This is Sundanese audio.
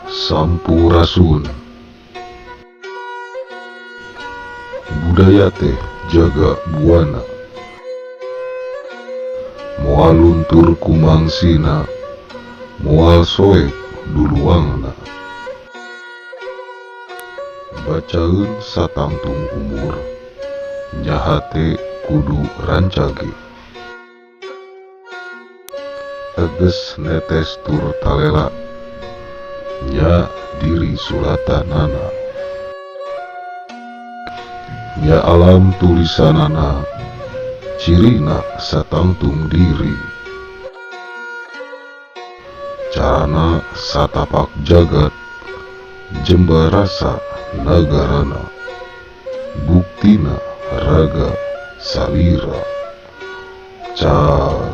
Sampurasun. Budaya teh jaga buana, moal luntur kumangsina, moal soek duluangna. Bacaeun satangtung umur, nyahate kudu rancage. Teges netes tur talela, nya diri sulatanana. Nya alam tulisanana, cirina satangtung diri. Carana satapak jagat, jembarasa nagarana. Buktina raga salira. Cai.